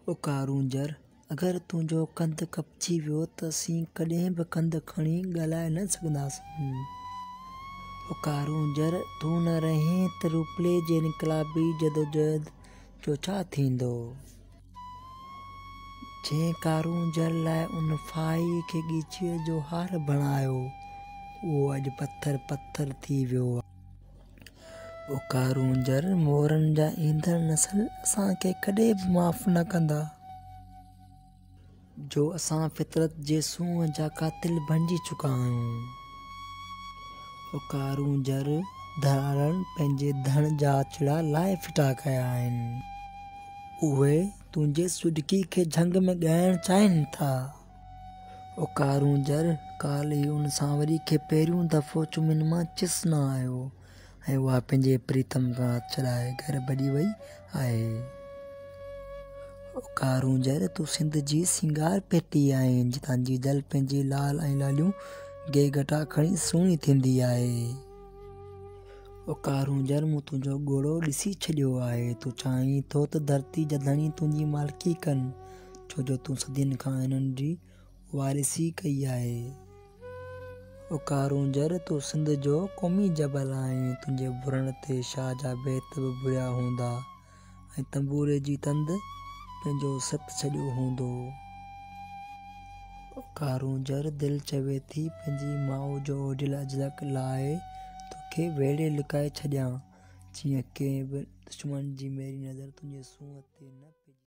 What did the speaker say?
ओ कारونجهر अगर तुंहिंजो कंध कपची वियो त असीं कॾहिं बि कंध खणी ॻाल्हाए न सघंदासीं। ओ कारونجهر तूं न रहीं त रूपले जे इनक़लाबी जदोजहद जो छा थींदो। जंहिं कारونجهر लाइ उन फाई खे ॻीचीअ जो हार बणायो उहो अॼु पत्थर पत्थर थी वियो। ओ कारونجهر मोरनि जा ईंदड़ नस्ल असांखे कॾहिं बि माफ़ न कंदा जो असां फितरत जे सूंह जा कातिल बणिजी चुका आहियूं। ओ कारونجهر धारनि पंहिंजे धण जा चिड़ा लाइ फिटा कया आहिनि। उहे तुंहिंजे सुॾकी खे झंग में ॻाइणु चाहिनि था। ओ कारونجهر काल्ह ई उन सांवरी खे पहिरियों दफ़ो चुमिन मां चिस न आयो ऐं उहा पंहिंजे प्रीतम खां छॾाए घर भॼी वई आहे। ओ कारونجهر तूं सिंध जी सिंगार पेटी आहीं जितां जी जल पंहिंजी लाल ऐं लालियूं गेगटा खणी सुहिणी थींदी आहे। ओ कारونجهر मूं तुंहिंजो ॻोड़ो ॾिसी छॾियो आहे। तूं चाहीं थो त धरती जा धणी तुंहिंजी मालिकी कनि छो जो तूं सदियुनि खां हिननि जी वारिसी कई आहे। ओ कारونجهر तूं सिंध जो क़ौमी जबल आहीं। तुंहिंजे बुरण ते शाह जा बैत बि बुरिया हूंदा ऐं तंबूरे जी तंद पंहिंजो सत छॾियो हूंदो। ओ कारونجهر दिलि चवे थी पंहिंजी माउ जो ओझल अजरक लाइ तोखे वेड़े लिकाए छॾियां जीअं कंहिं बि दुश्मन जी मेरी नज़र तुंहिंजे सूंहं ते न